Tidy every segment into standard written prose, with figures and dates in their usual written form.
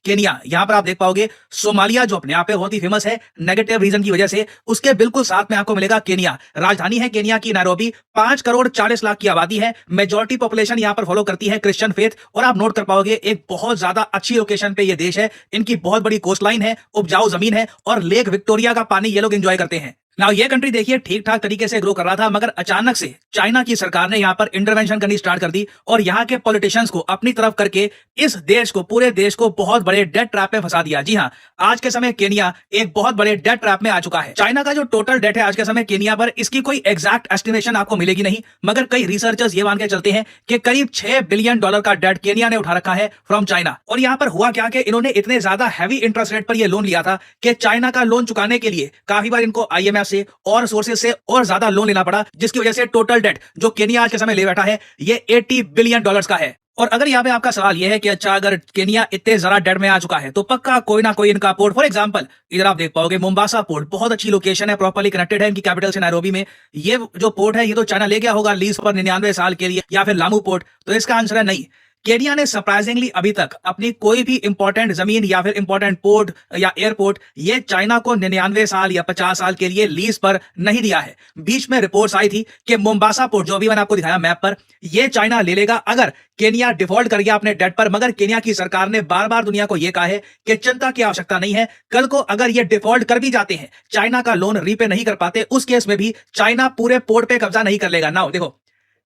Kenya. यहाँ पर आप देख पाओगे सोमालिया जो अपने आप पे बहुत ही फेमस है नेगेटिव रीजन की वजह से, उसके बिल्कुल साथ में आपको मिलेगा केनिया। राजधानी है केनिया की नैरोबी। 5 करोड़ 40 लाख की आबादी है। मेजॉरिटी पॉपुलेशन यहाँ पर फॉलो करती है क्रिश्चियन फेथ। और आप नोट कर पाओगे एक बहुत ज्यादा अच्छी लोकेशन पे ये देश है। इनकी बहुत बड़ी कोस्ट लाइन है, उपजाऊ जमीन है और लेक विक्टोरिया का पानी ये लोग एंजॉय करते हैं। नाउ ये कंट्री देखिए ठीक ठाक तरीके से ग्रो कर रहा था, मगर अचानक से चाइना की सरकार ने यहाँ पर इंटरवेंशन करनी स्टार्ट कर दी और यहाँ के पॉलिटिशियंस को अपनी तरफ करके इस देश को, पूरे देश को बहुत बड़े डेट ट्रैप में फंसा दिया। जी हाँ, आज के समय केनिया एक बहुत बड़े डेट ट्रैप में आ चुका है। चाइना का जो टोटल डेट है आज के समय केनिया पर, इसकी कोई एग्जैक्ट एस्टिमेशन आपको मिलेगी नहीं, मगर कई रिसर्चर्स ये मान के चलते हैं कि करीब $6 बिलियन का डेट केनिया ने उठा रखा है फ्रॉम चाइना। और यहाँ पर हुआ क्या कि इन्होंने इतने ज्यादा हैवी इंटरेस्ट रेट पर यह लोन लिया था कि चाइना का लोन चुकाने के लिए काफी बार इनको IMF से और सोर्सेज से और ज्यादा लोन लेना पड़ा, जिसकी वजह से टोटल डेट जो केनिया आज के समय ले बैठा है ये $80 बिलियन का है। और अगर यहाँ पे आपका सवाल यह है कि अच्छा अगर केनिया इतने जरा डेट में आ चुका है तो पक्का कोई ना कोई इनका पोर्ट, फॉर एग्जांपल इधर आप देख पाओगे मोम्बासा पोर्ट, बहुत अच्छी लोकेशन है, प्रॉपर्ली कनेक्टेड है इनकी कैपिटल से नैरोबी में। ये जो पोर्ट है ये तो चाइना ले गया होगा लीज पर 99 साल के लिए, या फिर लामू पोर्ट। तो इसका आंसर है नहीं। केनिया ने सरप्राइजिंगली अभी तक अपनी कोई भी इंपॉर्टेंट जमीन या फिर इंपॉर्टेंट पोर्ट या एयरपोर्ट ये चाइना को 99 साल या 50 साल के लिए लीज पर नहीं दिया है। बीच में रिपोर्ट्स आई थी कि मोम्बासा पोर्ट, जो भी मैंने आपको दिखाया मैप पर, ये चाइना ले लेगा अगर केनिया डिफॉल्ट कर गया अपने डेट पर। मगर केनिया की सरकार ने बार बार दुनिया को यह कहा है कि चिंता की आवश्यकता नहीं है, कल को अगर ये डिफॉल्ट कर भी जाते हैं, चाइना का लोन रीपे नहीं कर पाते, उस केस में भी चाइना पूरे पोर्ट पे कब्जा नहीं कर लेगा। नाउ देखो,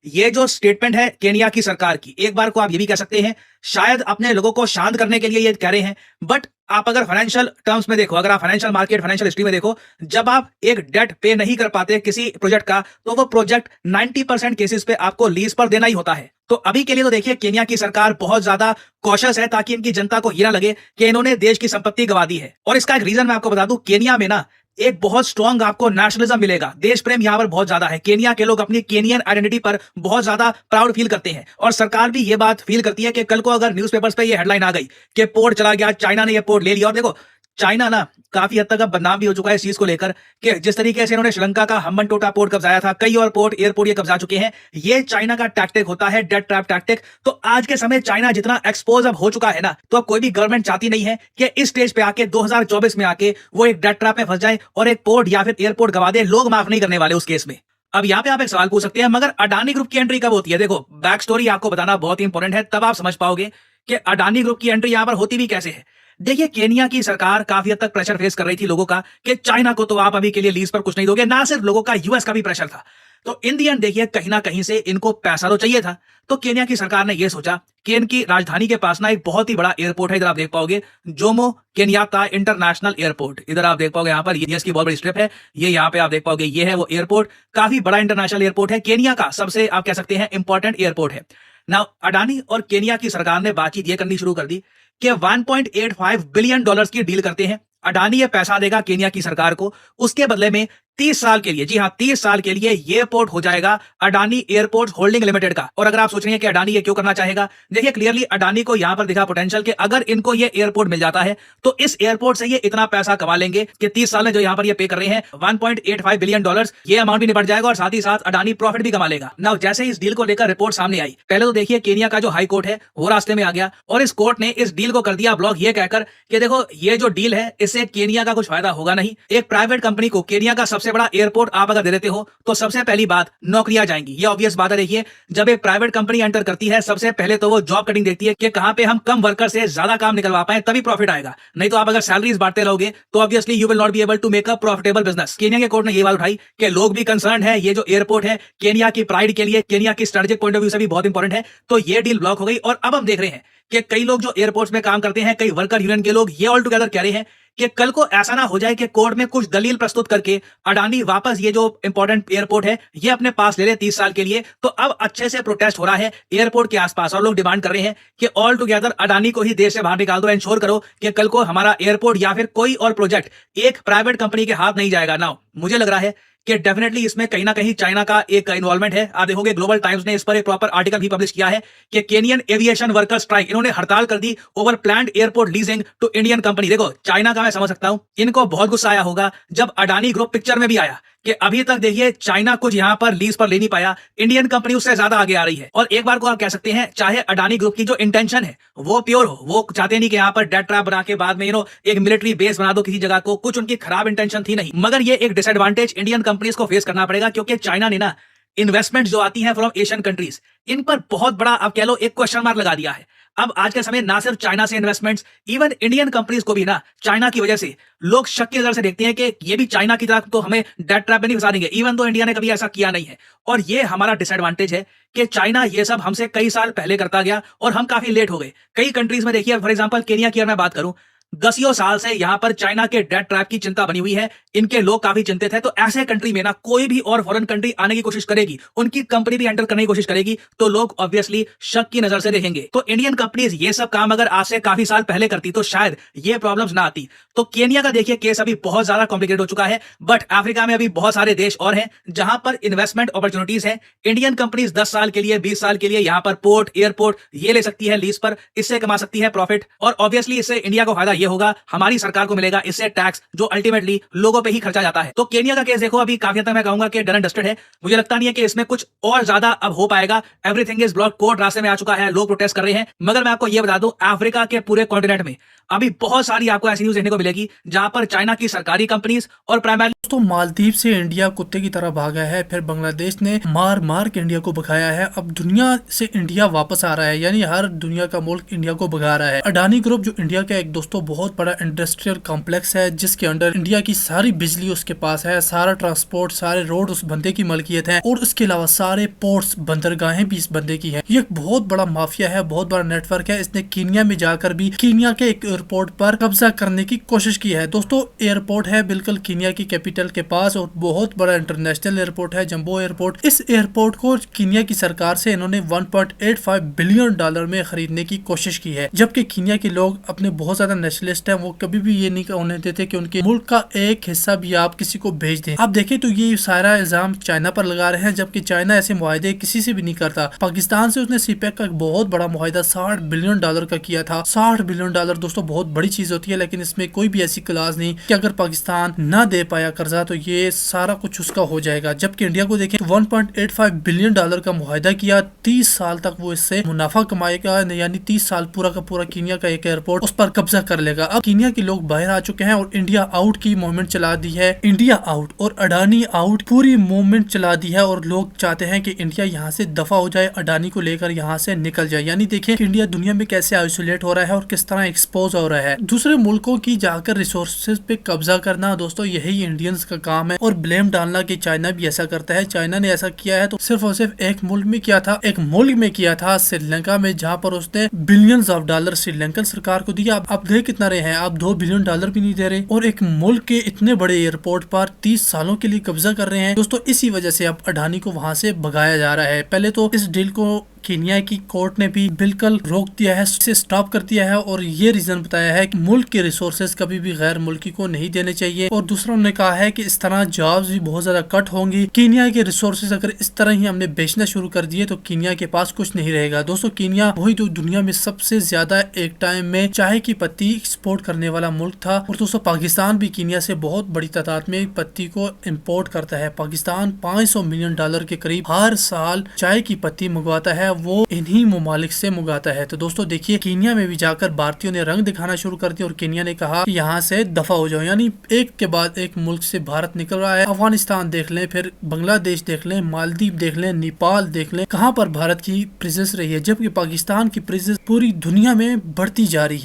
ये जो स्टेटमेंट है केनिया की सरकार की, एक बार को आप ये भी कह सकते हैं शायद अपने लोगों को शांत करने के लिए ये कह रहे हैं, बट आप अगर फाइनेंशियल टर्म्स में देखो, अगर आप फाइनेंशियल मार्केट, फाइनेंशियल हिस्ट्री में देखो, जब आप एक डेट पे नहीं कर पाते किसी प्रोजेक्ट का, तो वो प्रोजेक्ट 90% केसेस पे आपको लीज पर देना ही होता है। तो अभी के लिए तो देखिए केनिया की सरकार बहुत ज्यादा कॉशियस है ताकि इनकी जनता को ये ना लगे कि इन्होंने देश की संपत्ति गंवा दी है। और इसका एक रीजन मैं आपको बता दूं, केनिया में ना एक बहुत स्ट्रॉन्ग आपको नेशनलिज्म मिलेगा, देश प्रेम यहाँ पर बहुत ज्यादा है। केनिया के लोग अपनी केनियन आइडेंटिटी पर बहुत ज्यादा प्राउड फील करते हैं और सरकार भी ये बात फील करती है कि कल को अगर न्यूज़पेपर्स पे ये हेडलाइन आ गई कि पोर्ट चला गया, चाइना ने ये पोर्ट ले लिया। और देखो चाइना ना काफी हद तक अब बदनाम भी हो चुका है इस चीज को लेकर कि जिस तरीके से इन्होंने श्रीलंका का हम्बनटोटा पोर्ट कब्जाया था, कई और पोर्ट, एयरपोर्ट ये कब्जा चुके हैं। ये चाइना का टैक्टिक होता है, डेट ट्रैप टैक्टिक। तो आज के समय चाइना जितना एक्सपोज अब हो चुका है ना, तो अब कोई भी गवर्नमेंट चाहती नहीं है कि इस स्टेज पे आके 2024 में आके वो एक डेट ट्रैप में फंस जाए और एक पोर्ट या फिर एयरपोर्ट गवा दे। लोग माफ नहीं करने वाले उस केस में। अब यहाँ पे आप एक सवाल पूछ सकते हैं, मगर अडानी ग्रुप की एंट्री कब होती है? देखो बैक स्टोरी आपको बताना बहुत ही इंपॉर्टेंट है, तब आप समझ पाओगे कि अडानी ग्रुप की एंट्री यहाँ पर होती भी कैसे है। देखिए केनिया की सरकार काफी हद तक प्रेशर फेस कर रही थी लोगों का कि चाइना को तो आप अभी के लिए लीज पर कुछ नहीं दोगे, ना सिर्फ लोगों का, यूएस का भी प्रेशर था। तो इन दी एंड देखिए कहीं ना कहीं से इनको पैसा तो चाहिए था। तो केनिया की सरकार ने यह सोचा कि इनकी राजधानी के पास ना एक बहुत ही बड़ा एयरपोर्ट है, इधर आप देख पाओगे जोमो केनियात्ता इंटरनेशनल एयरपोर्ट। इधर आप देख पाओगे यहाँ पर ये इसकी बहुत बड़ी स्ट्रिप है, ये यहाँ पे आप देख पाओगे ये है वो एयरपोर्ट, काफी बड़ा इंटरनेशनल एयरपोर्ट है, केनिया का सबसे आप कह सकते हैं इंपॉर्टेंट एयरपोर्ट है। नाउ अडानी और केनिया की सरकार ने बातचीत ये करनी शुरू कर दी कि $1.85 बिलियन की डील करते हैं। अडानी ये पैसा देगा केनिया की सरकार को, उसके बदले में 30 साल के लिए, जी हाँ 30 साल के लिए ये पोर्ट हो जाएगा अडानी एयरपोर्ट होल्डिंग लिमिटेड का। और अगर आप सोच रहे हैं कि अडानी ये क्यों करना चाहेगा, देखिए क्लियरली अडानी को यहां पर दिखा पोटेंशियल कि अगर इनको ये एयरपोर्ट मिल जाता है तो इस एयरपोर्ट से ये इतना पैसा कमा लेंगे कि 30 साल में जो यहां पर ये पे कर रहे हैं $1.85 बिलियन, ये अमाउंट भी निपट जाएगा और साथ ही साथ अडानी प्रॉफिट भी कमा लेगा। नाउ जैसे इस डील को लेकर रिपोर्ट सामने आई, पहले तो देखिए केनिया का जो हाई कोर्ट है वो रास्ते में आ गया और इस कोर्ट ने इस डील को कर दिया ब्लॉक, ये कहकर कि देखो ये जो डील है इससे केनिया का कुछ फायदा होगा नहीं। एक प्राइवेट कंपनी को केनिया का सबसे बड़ा एयरपोर्ट आप अगर दे देते हो तो सबसे पहली बात नौकरियां जाएंगी, ये ऑब्वियस बात है। देखिए जब एक प्राइवेट कंपनी एंटर करती है सबसे पहले तो वो जॉब कटिंग देखती है कि कहां पे हम कम वर्कर से ज्यादा काम निकलवा पाए, तभी प्रॉफिट आएगा। नहीं तो आप अगर सैलरीज बांटते रहोगे तो obviously you will not be able to make a profitable business. Kenya के कोर्ट ने ये बात उठाई कि लोग भी कंसर्न है, ये जो एयरपोर्ट है केनिया की प्राइड के लिए, केनिया की स्ट्रेटेजिक पॉइंट ऑफ व्यू से भी बहुत इंपॉर्टेंट है। तो ये डील ब्लॉक हो गई और अब हम देख रहे हैं कि कई लोग जो एयरपोर्ट्स में काम करते हैं, कई वर्कर यूनियन के लोग ये ऑल टुगेदर कह रहे हैं कि कल को ऐसा ना हो जाए कि कोर्ट में कुछ दलील प्रस्तुत करके अडानी वापस ये जो इंपॉर्टेंट एयरपोर्ट है ये अपने पास ले ले 30 साल के लिए। तो अब अच्छे से प्रोटेस्ट हो रहा है एयरपोर्ट के आसपास और लोग डिमांड कर रहे हैं कि ऑल टुगेदर अडानी को ही देश से बाहर निकाल दो, एंश्योर करो कि कल को हमारा एयरपोर्ट या फिर कोई और प्रोजेक्ट एक प्राइवेट कंपनी के हाथ नहीं जाएगा। नाउ मुझे लग रहा है कि डेफिनेटली इसमें कहीं ना कहीं चाइना का एक इन्वॉल्वमेंट है। आप देखोगे ग्लोबल टाइम्स ने इस पर एक प्रॉपर आर्टिकल भी पब्लिश किया है कि केनियन एविएशन वर्कर स्ट्राइक, इन्होंने हड़ताल कर दी over planned airport leasing to Indian company. देखो चाइना का मैं समझ सकता हूं, इनको बहुत गुस्सा आया होगा जब अडानी ग्रुप पिक्चर में भी आया कि अभी तक देखिए चाइना कुछ यहाँ पर लीज पर ले नहीं पाया, इंडियन कंपनी उससे ज्यादा आगे आ रही है। और एक बार को आप कह सकते हैं चाहे अडानी ग्रुप की जो इंटेंशन है वो प्योर हो, वो चाहते नहीं कि यहाँ पर डेट ट्रैप बना के बाद में एक मिलिट्री बेस बना दो किसी जगह को, कुछ उनकी खराब इंटेंशन थी नहीं, मगर ये एक डिसएडवांटेज इंडियन कंपनीज को फेस करना पड़ेगा क्योंकि चाइना ने ना इन्वेस्टमेंट जो आती है फ्रॉम एशियन कंट्रीज, इन पर बहुत बड़ा आप कह लो एक क्वेश्चन मार्क लगा दिया है। अब आज के समय ना सिर्फ चाइना से इन्वेस्टमेंट्स, इवन इंडियन कंपनीज को भी ना चाइना की वजह से लोग शक की नजर से देखते हैं कि ये भी चाइना की तरफ तो हमें डेट ट्रैप में नहीं फंसा देंगे, इवन तो इंडिया ने कभी ऐसा किया नहीं है। और ये हमारा डिसएडवांटेज है कि चाइना ये सब हमसे कई साल पहले करता गया और हम काफी लेट हो गए। कई कंट्रीज में देखिए, फॉर एग्जांपल केनिया की अगर मैं बात करूं, दसियों साल से यहां पर चाइना के डेट ट्रैप की चिंता बनी हुई है, इनके लोग काफी चिंतित है। तो ऐसे कंट्री में ना कोई भी और फॉरेन कंट्री आने की कोशिश करेगी, उनकी कंपनी भी एंटर करने की कोशिश करेगी, तो लोग ऑब्वियसली शक की नजर से देखेंगे। तो इंडियन कंपनीज ये सब काम अगर आज से काफी साल पहले करती तो शायद ये प्रॉब्लम्स ना आती। तो केनिया का देखिए केस अभी बहुत ज्यादा कॉम्प्लिकेटेड हो चुका है, बट अफ्रीका में अभी बहुत सारे देश और हैं जहां पर इन्वेस्टमेंट अपॉर्चुनिटीज है। इंडियन कंपनीज 10 साल के लिए, 20 साल के लिए यहां पर पोर्ट, एयरपोर्ट ये ले सकती है लीज पर, इससे कमा सकती है प्रॉफिट, और ऑब्वियसली इससे इंडिया को फायदा ये होगा, हमारी सरकार को मिलेगा इससे टैक्स, जो अल्टीमेटली लोगों पे ही खर्चा जाता है। तो केनिया का केस देखो अभी काफी हद तक मैं कहूंगा कि डन एंड डस्टेड है। मुझे लगता नहीं है कि इसमें कुछ और ज्यादा अब हो पाएगा। एवरीथिंग इज ब्लॉक, कोर्ट रास्ते में आ चुका है, लोग प्रोटेस्ट कर रहे हैं। मगर मैं आपको यह बता दूं, अफ्रीका के पूरे कॉन्टिनेंट में अभी बहुत सारी आपको ऐसी न्यूज देखने को मिलेगी जहां पर चाइना की सरकारी कंपनीज और प्राइमरी दोस्तों मालदीव से इंडिया कुत्ते की तरह भागा है, फिर बांग्लादेश ने मार मार के इंडिया को भगाया है। अब दुनिया से इंडिया वापस आ रहा है, यानी हर दुनिया का मुल्क इंडिया को भगा रहा है। अडानी ग्रुप जो इंडिया का एक दोस्तों बहुत बड़ा इंडस्ट्रियल कॉम्प्लेक्स है, जिसके अंडर इंडिया की सारी बिजली उसके पास है, सारा ट्रांसपोर्ट, सारे रोड उस बंदे की मलकियत है, और उसके अलावा सारे पोर्ट्स, बंदरगाहें भी इस बंदे की है। ये एक बहुत बड़ा माफिया है, बहुत बड़ा नेटवर्क है। इसने कीनिया में जाकर भी कीनिया के एक एयरपोर्ट पर कब्जा करने की कोशिश की है। दोस्तों एयरपोर्ट है बिल्कुल कीनिया की कैपिटल के पास, और बहुत बड़ा इंटरनेशनल एयरपोर्ट है, जंबो एयरपोर्ट। इस एयरपोर्ट को कीनिया की सरकार से इन्होंने 1.85 बिलियन डॉलर में खरीदने की कोशिश की है। जबकि कीनिया के लोग अपने बहुत ज्यादा नेशनलिस्ट हैं, वो कभी भी ये नहीं होने देते कि उनके मुल्क का एक हिस्सा भी आप किसी को भेज दें। आप देखें तो ये सारा इल्जाम चाइना पर लगा रहे हैं, जबकि चाइना ऐसे मुआहदे किसी से भी नहीं करता। पाकिस्तान से उसने सीपैक का एक बहुत बड़ा मुआहदा 60 बिलियन डॉलर का किया था। 60 बिलियन डॉलर दोस्तों बहुत बड़ी चीज होती है, लेकिन इसमें कोई भी ऐसी क्लास नहीं कि अगर पाकिस्तान ना दे पाया कर्जा तो ये सारा कुछ उसका हो जाएगा। जबकि इंडिया को देखें, 1.85 बिलियन डॉलर का मुआहदा किया, 30 साल तक वो इससे मुनाफा कमाएगा, यानी 30 साल पूरा का पूरा कीनिया का एक एयरपोर्ट उस पर कब्जा कर लेगा। अब कीनिया के लोग बाहर आ चुके हैं और इंडिया आउट की मूवमेंट चला दी है। इंडिया आउट और अडानी आउट पूरी मूवमेंट चला दी है, और लोग चाहते हैं कि इंडिया यहाँ से दफा हो जाए, अडानी को लेकर यहाँ से निकल जाए। यानी देखिए इंडिया दुनिया में कैसे आइसोलेट हो रहा है और किस तरह एक्सपोज हो रहा है। दूसरे मुल्कों की जाकर रिसोर्सेज पे कब्जा करना दोस्तों यही इंडियंस का काम है, और ब्लेम डालना कि चाइना भी ऐसा करता है। चाइना ने ऐसा किया है तो सिर्फ और सिर्फ एक मुल्क में किया था, एक मुल्क में किया था, श्रीलंका में, जहाँ पर उसने बिलियंस ऑफ डॉलर श्रीलंकन सरकार को दिया। आप दे कितना रहे हैं, आप 2 बिलियन डॉलर भी नहीं दे रहे, और एक मुल्क के इतने बड़े एयरपोर्ट पर 30 सालों के लिए कब्जा कर रहे हैं। दोस्तों इसी वजह से अब अडानी को वहां से भगाया जा रहा है। पहले तो इस डील को कीनिया की कोर्ट ने भी बिल्कुल रोक दिया है, इसे स्टॉप कर दिया है, और ये रीजन बताया है कि मुल्क के रिसोर्सेज कभी भी गैर मुल्की को नहीं देने चाहिए। और दूसरा उन्होंने कहा है कि इस तरह जॉब्स भी बहुत ज्यादा कट होंगी। कीनिया के रिसोर्सेज अगर इस तरह ही हमने बेचना शुरू कर दिए तो कीनिया के पास कुछ नहीं रहेगा। दोस्तों कीनिया वही जो दुनिया में सबसे ज्यादा एक टाइम में चाय की पत्ती एक्सपोर्ट करने वाला मुल्क था, और दोस्तों पाकिस्तान भी कीनिया से बहुत बड़ी तादाद में पत्ती को इम्पोर्ट करता है। पाकिस्तान 500 मिलियन डॉलर के करीब हर साल चाय की पत्ती मंगवाता है, वो इन्हीं ममालिक से मंगाता है। तो दोस्तों देखिए कीनिया में भी जाकर भारतीयों ने रंग दिखाना शुरू कर दिया, और कीनिया ने कहा कि यहाँ से दफा हो जाओ। यानी एक के बाद एक मुल्क से भारत निकल रहा है। अफगानिस्तान देख लें, फिर बांग्लादेश देख लें, मालदीव देख लें, नेपाल देख लें, कहाँ पर भारत की प्रेजेंस रही है, जबकि पाकिस्तान की प्रेजेंस पूरी दुनिया में बढ़ती जा रही है।